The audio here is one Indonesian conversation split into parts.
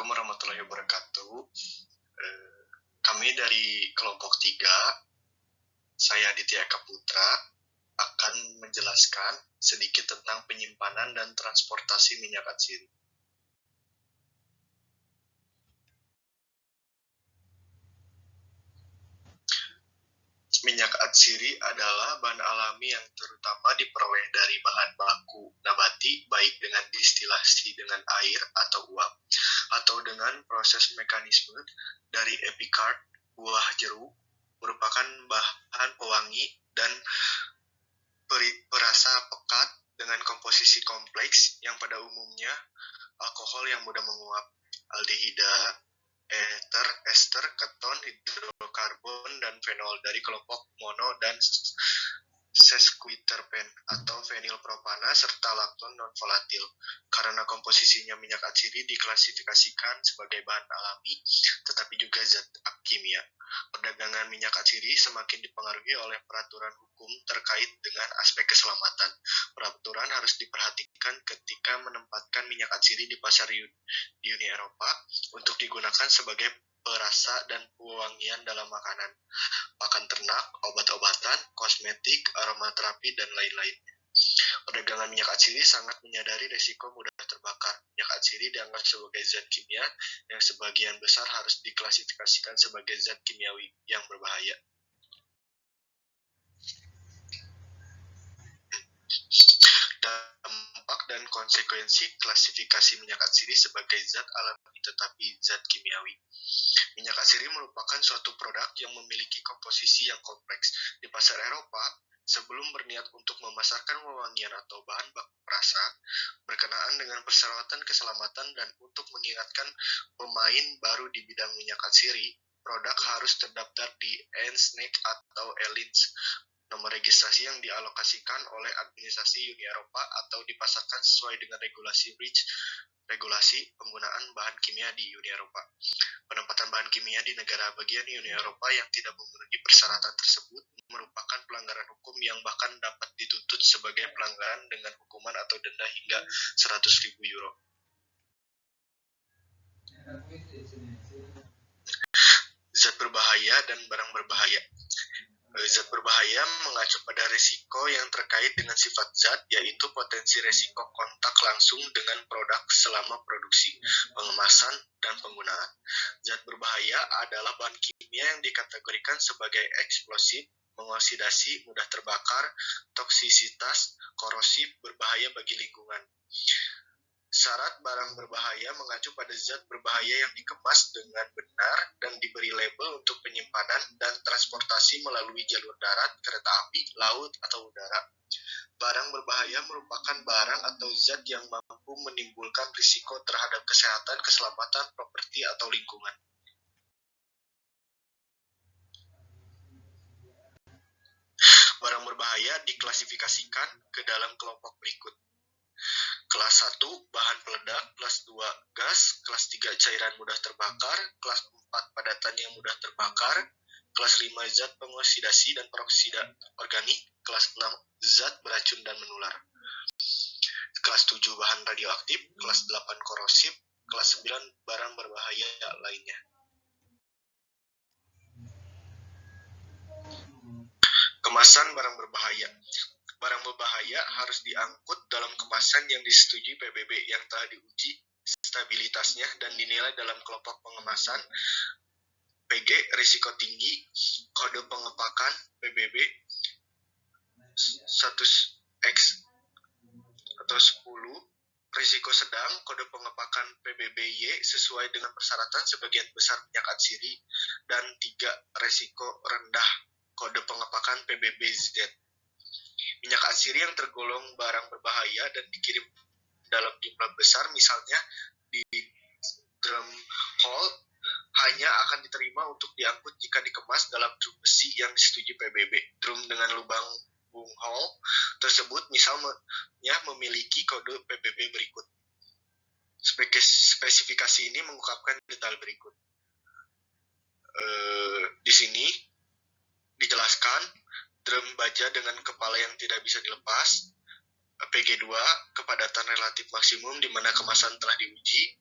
Assalamualaikum warahmatullahi wabarakatuh. Kami dari kelompok 3, saya Aditya Eka Putra, akan menjelaskan sedikit tentang penyimpanan dan transportasi minyak atsiri. Minyak atsiri adalah bahan alami yang terutama diperoleh dari bahan baku nabati, baik dengan distilasi dengan air atau uap, atau dengan proses mekanisme dari epicard buah jeruk, merupakan bahan pewangi dan perasa pekat dengan komposisi kompleks yang pada umumnya alkohol yang mudah menguap, aldehida, ether, ester, keton, hidrokarbon, dan fenol dari kelompok mono dan sesquiterpen atau fenilpropana serta lakton non-volatil. Karena komposisinya minyak atsiri diklasifikasikan sebagai bahan alami, tetapi juga zat kimia. Perdagangan minyak atsiri semakin dipengaruhi oleh peraturan hukum terkait dengan aspek keselamatan. Peraturan harus diperhatikan ketika menempatkan minyak atsiri di pasar di Uni Eropa untuk digunakan sebagai perasa dan pewangian dalam makanan, pakan ternak, obat-obatan, kosmetik, aromaterapi, dan lain-lain. Perdagangan minyak atsiri sangat menyadari risiko mudah terbakar. Minyak atsiri dianggap sebagai zat kimia yang sebagian besar harus diklasifikasikan sebagai zat kimiawi yang berbahaya. Dampak dan konsekuensi klasifikasi minyak atsiri sebagai zat alami tetapi zat kimiawi. Minyak atsiri merupakan suatu produk yang memiliki komposisi yang kompleks. Di pasar Eropa, sebelum berniat untuk memasarkan wewangian atau bahan baku perasa, berkenaan dengan persyaratan keselamatan dan untuk mengingatkan pemain baru di bidang minyak atsiri, produk harus terdaftar di ENSNAC atau ELINS, nomor registrasi yang dialokasikan oleh administrasi Uni Eropa atau dipasarkan sesuai dengan regulasi REACH, regulasi penggunaan bahan kimia di Uni Eropa. Penempatan bahan kimia di negara bagian Uni Eropa yang tidak memenuhi persyaratan tersebut merupakan pelanggaran hukum yang bahkan dapat dituntut sebagai pelanggaran dengan hukuman atau denda hingga 100.000 euro. Zat berbahaya dan barang berbahaya. Zat berbahaya mengacu pada risiko yang terkait dengan sifat zat, yaitu potensi risiko kontak langsung dengan produk selama produksi, pengemasan, dan penggunaan. Zat berbahaya adalah bahan kimia yang dikategorikan sebagai eksplosif, mengoksidasi, mudah terbakar, toksisitas, korosif, berbahaya bagi lingkungan. Syarat barang berbahaya mengacu pada zat berbahaya yang dikemas dengan benar dan diberi label untuk penyimpanan dan transportasi melalui jalur darat, kereta api, laut, atau udara. Barang berbahaya merupakan barang atau zat yang mampu menimbulkan risiko terhadap kesehatan, keselamatan, properti, atau lingkungan. Barang berbahaya diklasifikasikan ke dalam kelompok berikut. Kelas 1, bahan peledak, kelas 2, gas, kelas 3, cairan mudah terbakar, kelas 4, padatan yang mudah terbakar, kelas 5, zat pengoksidasi dan peroksida organik, kelas 6, zat beracun dan menular, kelas 7, bahan radioaktif, kelas 8, korosif, kelas 9, barang berbahaya lainnya. Kemasan barang berbahaya. Barang berbahaya harus diangkut dalam kemasan yang disetujui PBB yang telah diuji stabilitasnya dan dinilai dalam kelompok pengemasan PG risiko tinggi, kode pengepakan PBB 100X atau 10, risiko sedang, kode pengepakan PBBY sesuai dengan persyaratan sebagian besar minyak atsiri, dan 3, risiko rendah, kode pengepakan PBBZ. Minyak atsiri yang tergolong barang berbahaya dan dikirim dalam jumlah besar, misalnya di drum hall, hanya akan diterima untuk diangkut jika dikemas dalam drum besi yang disetujui PBB. Drum dengan lubang bung hall tersebut misalnya memiliki kode PBB berikut. Spesifikasi ini mengungkapkan detail berikut. Di sini dijelaskan drum baja dengan kepala yang tidak bisa dilepas, PG2, kepadatan relatif maksimum di mana kemasan telah diuji,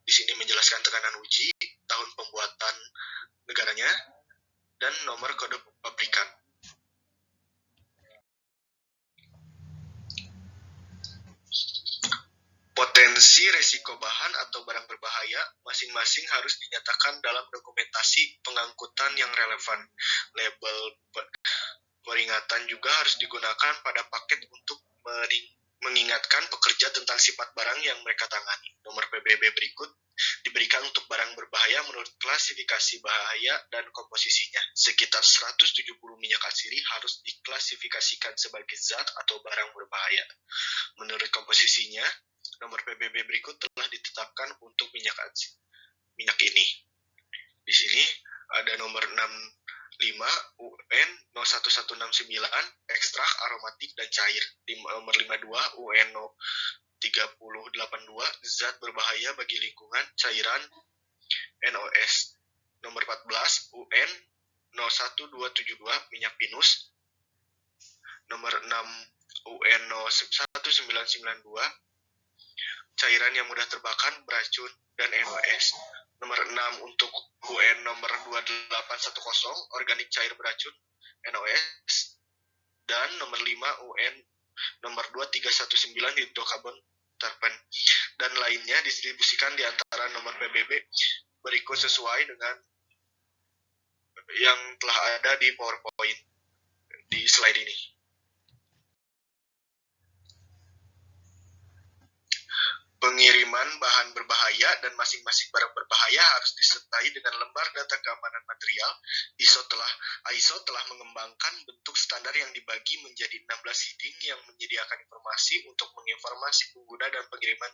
Di sini menjelaskan tekanan uji, tahun pembuatan negaranya, dan nomor kode pabrikan. Potensi resiko bahan atau barang berbahaya masing-masing harus dinyatakan dalam dokumentasi pengangkutan yang relevan. Label peringatan juga harus digunakan pada paket untuk mengingatkan pekerja tentang sifat barang yang mereka tangani. Nomor PBB berikut diberikan untuk barang berbahaya menurut klasifikasi bahaya dan komposisinya. Sekitar 170 minyak atsiri harus diklasifikasikan sebagai zat atau barang berbahaya. Menurut komposisinya, nomor PBB berikut telah ditetapkan untuk minyak ini. Di sini ada nomor 65 UN 01169 ekstrak aromatik dan cair. Di nomor 52 UN 3082 zat berbahaya bagi lingkungan cairan NOS. Nomor 14 UN 01272 minyak pinus. Nomor 6 UN 1992 cairan yang mudah terbakar, beracun, dan NOS. Nomor 6 untuk UN nomor 2810 organik cair beracun, NOS. Dan nomor 5 UN nomor 2319 hidrokarbon terpen. Dan lainnya distribusikan di antara nomor PBB berikut sesuai dengan yang telah ada di PowerPoint di slide ini. Pengiriman bahan berbahaya dan masing-masing barang berbahaya harus disertai dengan lembar data keamanan material. ISO telah mengembangkan bentuk standar yang dibagi menjadi 16 heading yang menyediakan informasi untuk menginformasi pengguna dan pengiriman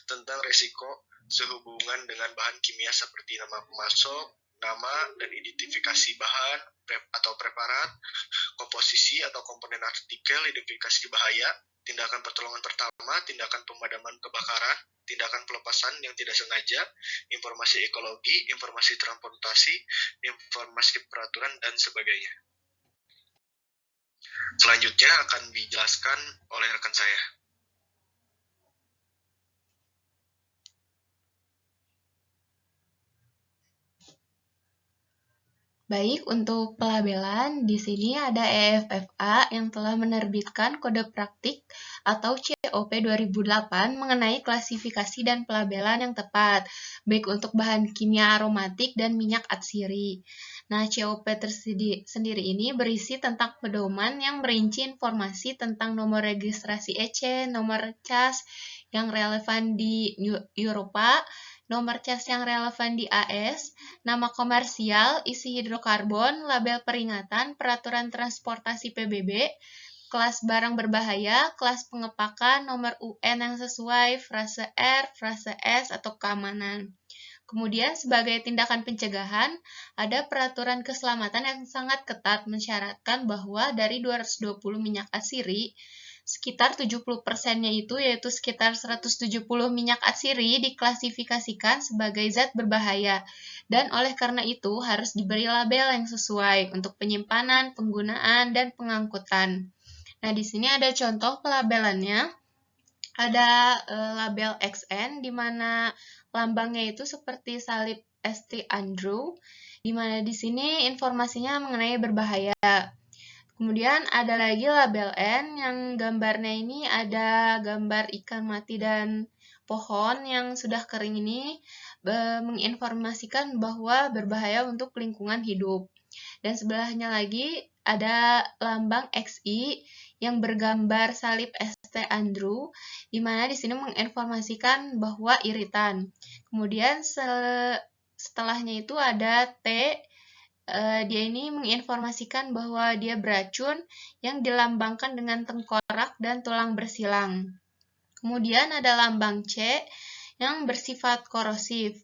tentang resiko sehubungan dengan bahan kimia seperti nama pemasok, nama dan identifikasi bahan atau preparat, komposisi atau komponen artikel, identifikasi bahaya, tindakan pertolongan pertama, tindakan pemadaman kebakaran, tindakan pelepasan yang tidak sengaja, informasi ekologi, informasi transportasi, informasi peraturan, dan sebagainya. Selanjutnya akan dijelaskan oleh rekan saya. Baik, untuk pelabelan, di sini ada EFFA yang telah menerbitkan Kode Praktik atau COP 2008 mengenai klasifikasi dan pelabelan yang tepat, baik untuk bahan kimia aromatik dan minyak atsiri. Nah, COP sendiri ini berisi tentang pedoman yang merinci informasi tentang nomor registrasi EC, nomor CAS yang relevan di Eropa, nomor CAS yang relevan di AS, nama komersial, isi hidrokarbon, label peringatan, peraturan transportasi PBB, kelas barang berbahaya, kelas pengepakan, nomor UN yang sesuai, frase R, frase S, atau keamanan. Kemudian sebagai tindakan pencegahan, ada peraturan keselamatan yang sangat ketat mensyaratkan bahwa dari 220 minyak atsiri, sekitar 70%-nya itu yaitu sekitar 170 minyak atsiri diklasifikasikan sebagai zat berbahaya dan oleh karena itu harus diberi label yang sesuai untuk penyimpanan, penggunaan, dan pengangkutan. Nah, di sini ada contoh pelabelannya. Ada label XN di mana lambangnya itu seperti salib St. Andrew, di mana di sini informasinya mengenai berbahaya. Kemudian ada lagi label N yang gambarnya ini ada gambar ikan mati dan pohon yang sudah kering ini menginformasikan bahwa berbahaya untuk lingkungan hidup. Dan sebelahnya lagi ada lambang XI yang bergambar salib St. Andrew, di mana di sini menginformasikan bahwa iritan. Kemudian setelahnya itu ada T. Dia ini menginformasikan bahwa dia beracun yang dilambangkan dengan tengkorak dan tulang bersilang. Kemudian ada lambang C yang bersifat korosif.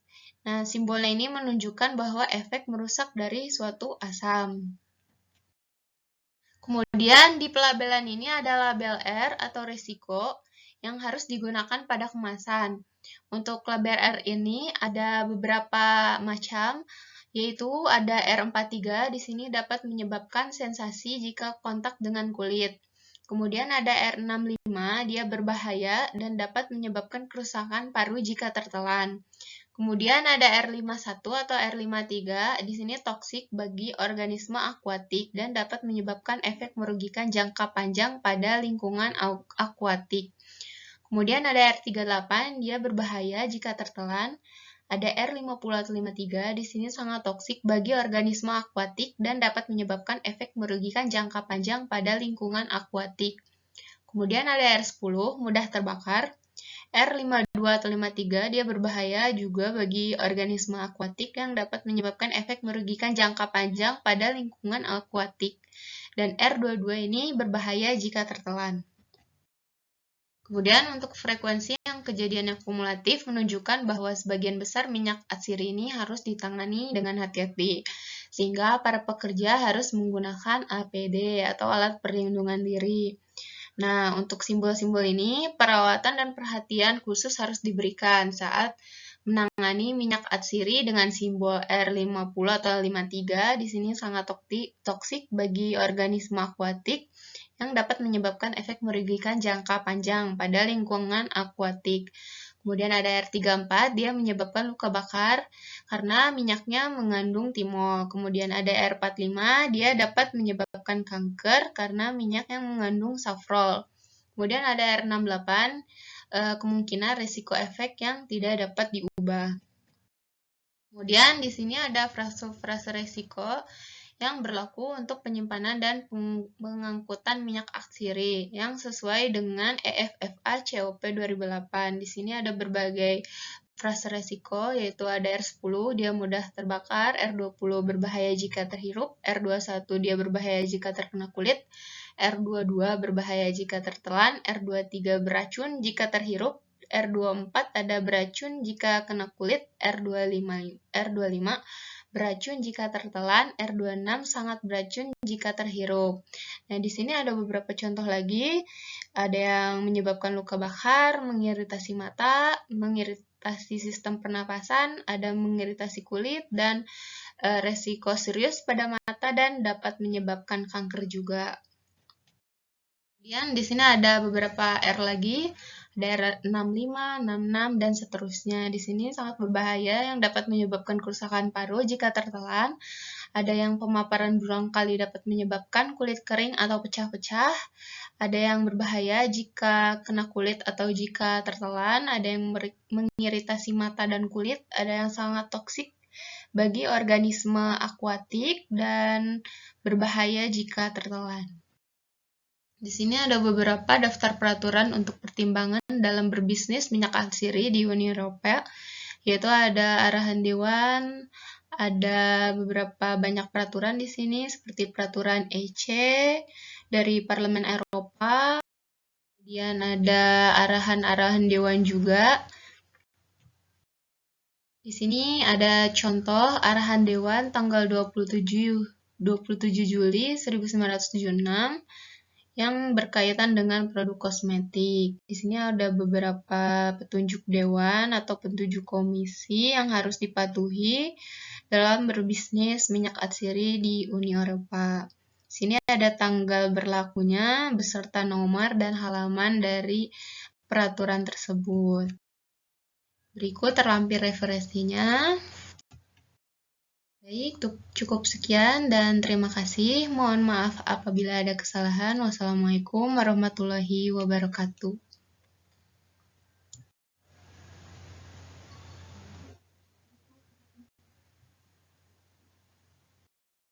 Nah, simbolnya ini menunjukkan bahwa efek merusak dari suatu asam. Kemudian di pelabelan ini ada label R atau risiko yang harus digunakan pada kemasan. Untuk label R ini ada beberapa macam, yaitu ada R43, di sini dapat menyebabkan sensasi jika kontak dengan kulit. Kemudian ada R65, dia berbahaya dan dapat menyebabkan kerusakan paru jika tertelan. Kemudian ada R51 atau R53, di sini toksik bagi organisme akuatik dan dapat menyebabkan efek merugikan jangka panjang pada lingkungan akuatik. Kemudian ada R38, dia berbahaya jika tertelan. Ada R50 atau 53, di sini sangat toksik bagi organisme akuatik dan dapat menyebabkan efek merugikan jangka panjang pada lingkungan akuatik. Kemudian ada R10, mudah terbakar. R52 atau 53, dia berbahaya juga bagi organisme akuatik yang dapat menyebabkan efek merugikan jangka panjang pada lingkungan akuatik. Dan R22 ini berbahaya jika tertelan. Kemudian untuk frekuensi yang kejadiannya kumulatif menunjukkan bahwa sebagian besar minyak atsiri ini harus ditangani dengan hati-hati, sehingga para pekerja harus menggunakan APD atau alat perlindungan diri. Nah, untuk simbol-simbol ini, perawatan dan perhatian khusus harus diberikan saat menangani minyak atsiri dengan simbol R50 atau 53. Di sini sangat toksik bagi organisme akuatik yang dapat menyebabkan efek merugikan jangka panjang pada lingkungan akuatik. Kemudian ada R34, dia menyebabkan luka bakar karena minyaknya mengandung timol. Kemudian ada R45, dia dapat menyebabkan kanker karena minyak yang mengandung safrol. Kemudian ada R68, kemungkinan risiko efek yang tidak dapat diubah. Kemudian di sini ada frase-frase risiko yang berlaku untuk penyimpanan dan pengangkutan minyak atsiri yang sesuai dengan EFFA COP 2008. Di sini ada berbagai frase resiko, yaitu ada R10, dia mudah terbakar, R20 berbahaya jika terhirup, R21 dia berbahaya jika terkena kulit, R22 berbahaya jika tertelan, R23 beracun jika terhirup, R24 ada beracun jika kena kulit, R25 beracun jika tertelan, R26 sangat beracun jika terhirup. Nah, di sini ada beberapa contoh lagi. Ada yang menyebabkan luka bakar, mengiritasi mata, mengiritasi sistem pernapasan, ada mengiritasi kulit, dan resiko serius pada mata dan dapat menyebabkan kanker juga. Kemudian di sini ada beberapa R lagi. Ada R65, 66, dan seterusnya. Di sini sangat berbahaya yang dapat menyebabkan kerusakan paru jika tertelan. Ada yang pemaparan berulang kali dapat menyebabkan kulit kering atau pecah-pecah. Ada yang berbahaya jika kena kulit atau jika tertelan. Ada yang mengiritasi mata dan kulit. Ada yang sangat toksik bagi organisme akuatik dan berbahaya jika tertelan. Di sini ada beberapa daftar peraturan untuk pertimbangan dalam berbisnis minyak atsiri di Uni Eropa, yaitu ada arahan dewan, ada beberapa banyak peraturan di sini seperti peraturan EC dari Parlemen Eropa, kemudian ada arahan-arahan dewan juga. Di sini ada contoh arahan dewan tanggal 27 Juli 1976 yang berkaitan dengan produk kosmetik. Di sini ada beberapa petunjuk dewan atau petunjuk komisi yang harus dipatuhi dalam berbisnis minyak atsiri di Uni Eropa. Di sini ada tanggal berlakunya beserta nomor dan halaman dari peraturan tersebut. Berikut terlampir referensinya. Baik, cukup sekian dan terima kasih. Mohon maaf apabila ada kesalahan. Wassalamualaikum warahmatullahi wabarakatuh.